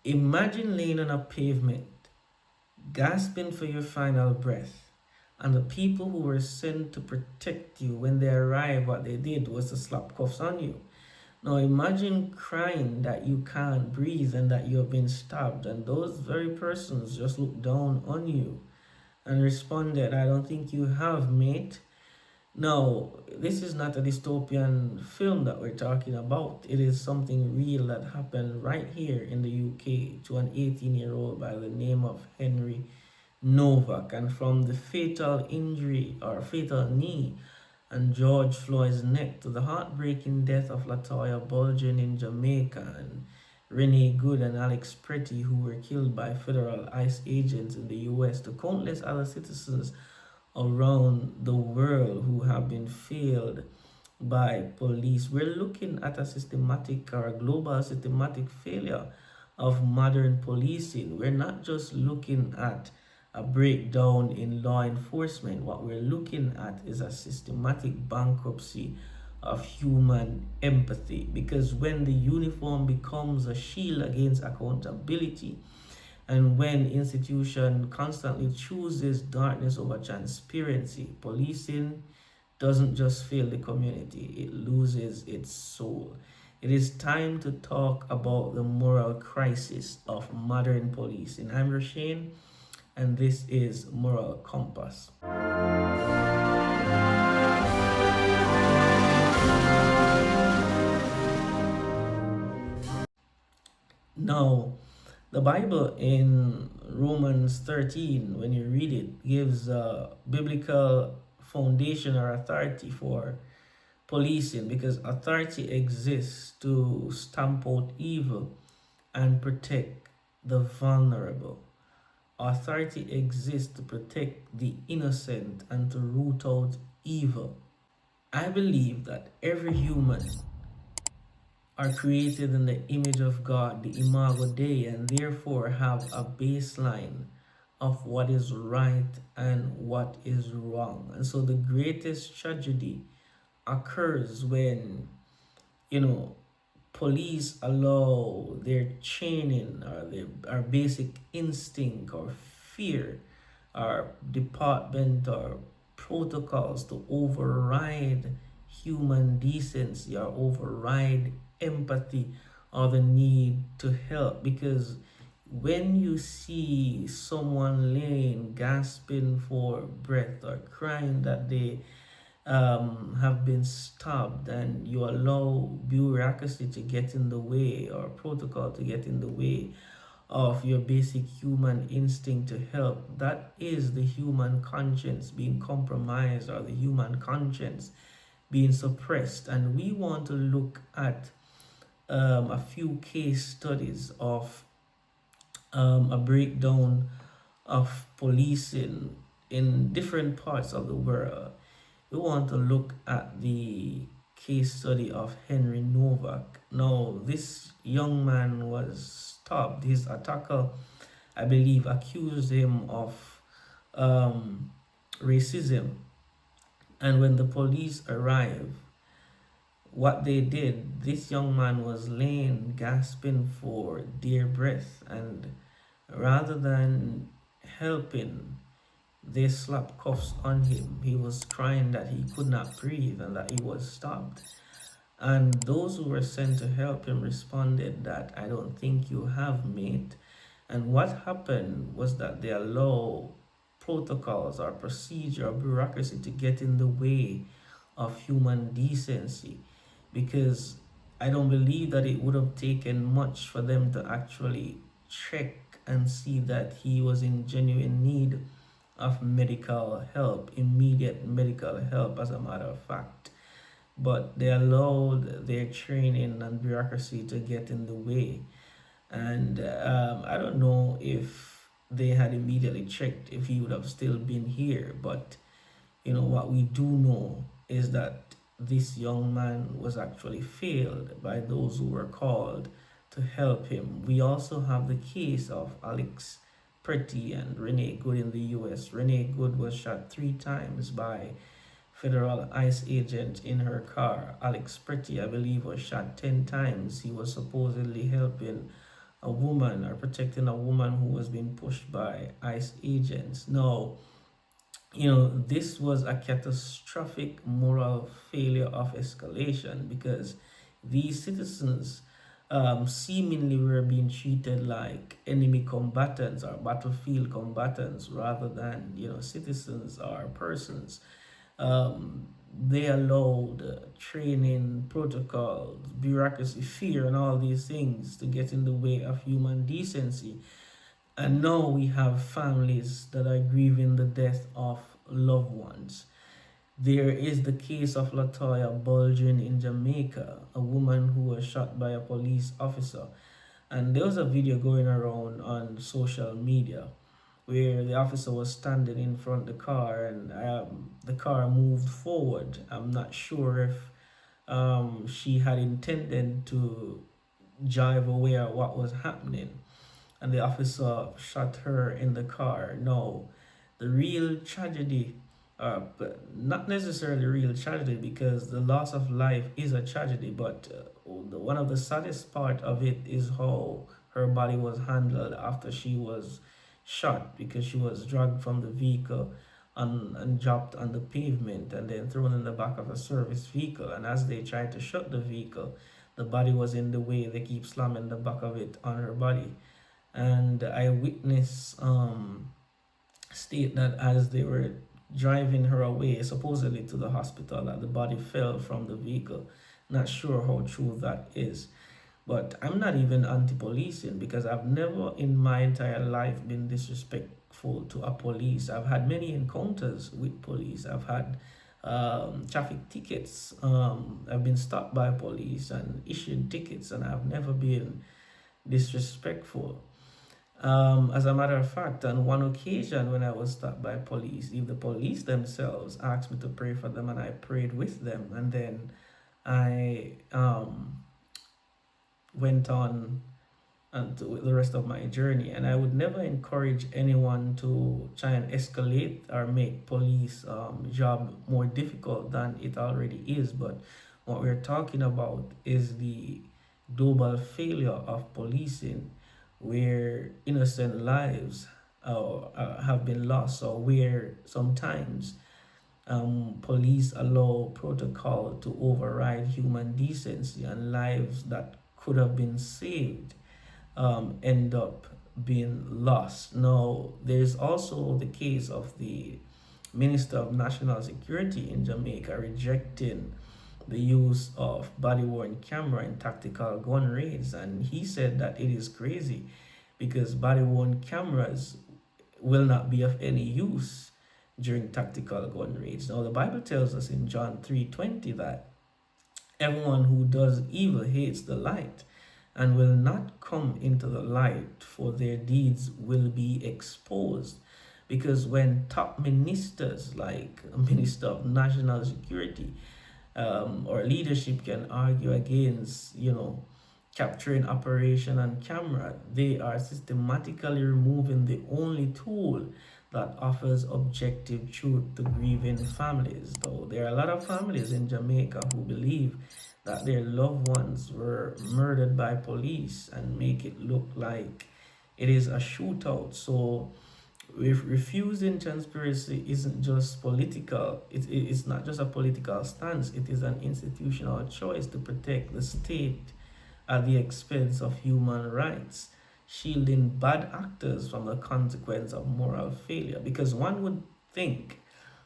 Imagine laying on a pavement, gasping for your final breath, and the people who were sent to protect you when they arrived, what they did was to slap cuffs on you. Now imagine crying that you can't breathe and that you have been stabbed, and those very persons just looked down on you and responded, I don't think you have, mate. Now, this is not a dystopian film that we're talking about. It is something real that happened right here in the UK to an 18-year-old by the name of Henry Novak. And from the fatal injury or fatal knee and George Floyd's neck to the heartbreaking death of Latoya Bulgin in Jamaica and Renee Good and Alex Pretty, who were killed by federal ICE agents in the US, to countless other citizens around the world who have been failed by police. We're looking at a systematic or a global systematic failure of modern policing. We're not just looking at a breakdown in law enforcement. What we're looking at is a systematic bankruptcy of human empathy, because when the uniform becomes a shield against accountability, and when institution constantly chooses darkness over transparency, policing doesn't just fail the community, it loses its soul. It is time to talk about the moral crisis of modern policing. I'm Rashane, and this is Moral Compass. Now, the Bible in Romans 13, when you read it, gives a biblical foundation or authority for policing, because authority exists to stamp out evil and protect the vulnerable. Authority exists to protect the innocent and to root out evil. I believe that every human are created in the image of God, the Imago Dei, and therefore have a baseline of what is right and what is wrong. And so the greatest tragedy occurs when, you know, police allow their training or their our basic instinct or fear or department or protocols to override human decency or override empathy or the need to help. Because when you see someone laying gasping for breath or crying that they have been stopped, and you allow bureaucracy to get in the way or protocol to get in the way of your basic human instinct to help, that is the human conscience being compromised or the human conscience being suppressed. And we want to look at a few case studies of a breakdown of policing in different parts of the world. We want to look at the case study of Henry Novak. Now, this young man was stopped. His attacker, I believe, accused him of racism. And when the police arrived, what they did, this young man was laying, gasping for dear breath. And rather than helping, they slapped cuffs on him. He was crying that he could not breathe and that he was stopped. And those who were sent to help him responded that, I don't think you have, mate. And what happened was that they allow protocols or procedure or bureaucracy to get in the way of human decency, because I don't believe that it would have taken much for them to actually check and see that he was in genuine need of medical help, immediate medical help, as a matter of fact. But they allowed their training and bureaucracy to get in the way. And I don't know if they had immediately checked if he would have still been here. But, you know, what we do know is that this young man was actually failed by those who were called to help him. We also have the case of Alex Pretty and Renee Good in the US. Renee Good was shot 3 times by federal ICE agent in her car. Alex Pretty, I believe, was shot 10 times. He was supposedly helping a woman or protecting a woman who was being pushed by ICE agents. No, this was a catastrophic moral failure of escalation because these citizens seemingly were being treated like enemy combatants or battlefield combatants rather than, citizens or persons. They allowed training, protocols, bureaucracy, fear, and all these things to get in the way of human decency. And now we have families that are grieving the death of loved ones. There is the case of Latoya Bulgin in Jamaica, a woman who was shot by a police officer. And there was a video going around on social media where the officer was standing in front of the car and the car moved forward. I'm not sure if she had intended to drive away or what was happening, and the officer shot her in the car. No, the real tragedy, but not necessarily real tragedy because the loss of life is a tragedy, but one of the saddest part of it is how her body was handled after she was shot, because she was dragged from the vehicle and dropped on the pavement and then thrown in the back of a service vehicle. And as they tried to shut the vehicle, the body was in the way. They keep slamming the back of it on her body. And eyewitness state that as they were driving her away, supposedly to the hospital, that the body fell from the vehicle. Not sure how true that is. But I'm not even anti-policing because I've never in my entire life been disrespectful to a police. I've had many encounters with police. I've had traffic tickets. I've been stopped by police and issued tickets, and I've never been disrespectful. As a matter of fact, on one occasion when I was stopped by police, if the police themselves asked me to pray for them, and I prayed with them, and then I went on and with the rest of my journey. And I would never encourage anyone to try and escalate or make police job more difficult than it already is. But what we're talking about is the global failure of policing, where innocent lives have been lost, or where sometimes police allow protocol to override human decency, and lives that could have been saved end up being lost. Now, there's also the case of the Minister of National Security in Jamaica rejecting the use of body-worn camera in tactical gun raids, and he said that it is crazy because body-worn cameras will not be of any use during tactical gun raids. Now, the Bible tells us in John 3:20 that everyone who does evil hates the light and will not come into the light, for their deeds will be exposed. Because when top ministers like a Minister of National Security or leadership can argue against, capturing operation on camera, they are systematically removing the only tool that offers objective truth to grieving families. Though there are a lot of families in Jamaica who believe that their loved ones were murdered by police and make it look like it is a shootout. So if refusing transparency isn't just political, it's not just a political stance, it is an institutional choice to protect the state at the expense of human rights, shielding bad actors from the consequence of moral failure. Because one would think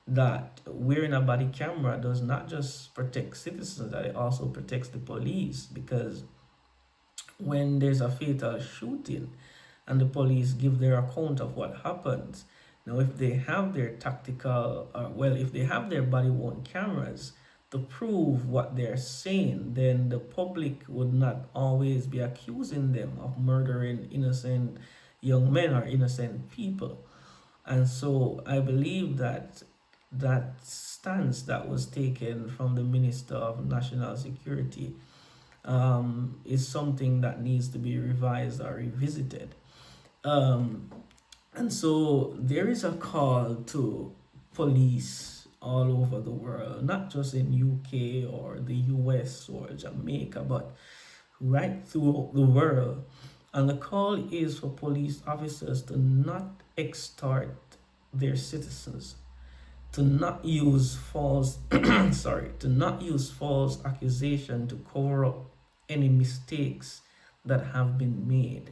that wearing a body camera does not just protect citizens, that it also protects the police. Because when there's a fatal shooting and the police give their account of what happens, now if they have their if they have their body-worn cameras to prove what they're saying, then the public would not always be accusing them of murdering innocent young men or innocent people. And so I believe that that stance that was taken from the Minister of National Security is something that needs to be revised or revisited. And so there is a call to police all over the world, not just in UK or the US or Jamaica, but right through the world, And the call is for police officers to not extort their citizens, to not use false to not use false accusation to cover up any mistakes that have been made,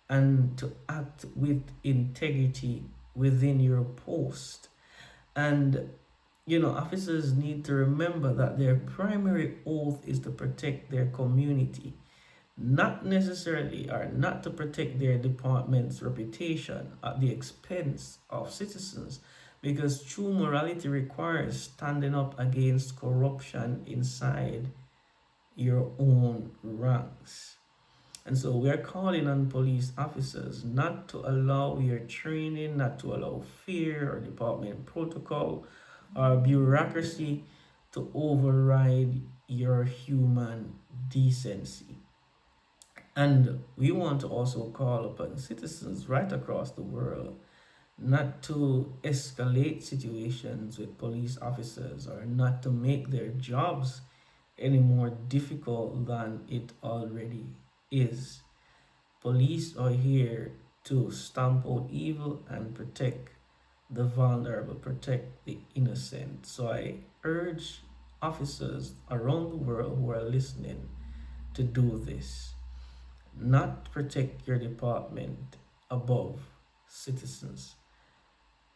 and to act with integrity within your post. And officers need to remember that their primary oath is to protect their community, not necessarily, or not to protect their department's reputation at the expense of citizens, because true morality requires standing up against corruption inside your own ranks. And so we are calling on police officers not to allow your training, not to allow fear or department protocol or bureaucracy to override your human decency. And we want to also call upon citizens right across the world not to escalate situations with police officers, or not to make their jobs any more difficult than it already is. Police are here to stamp out evil and protect the vulnerable, protect the innocent. So I urge officers around the world who are listening to do this. Not protect your department above citizens.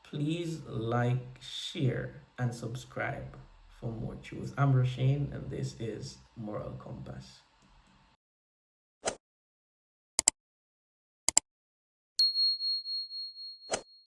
Please like, share, and subscribe for more truth. I'm Roshane, and this is Moral Compass.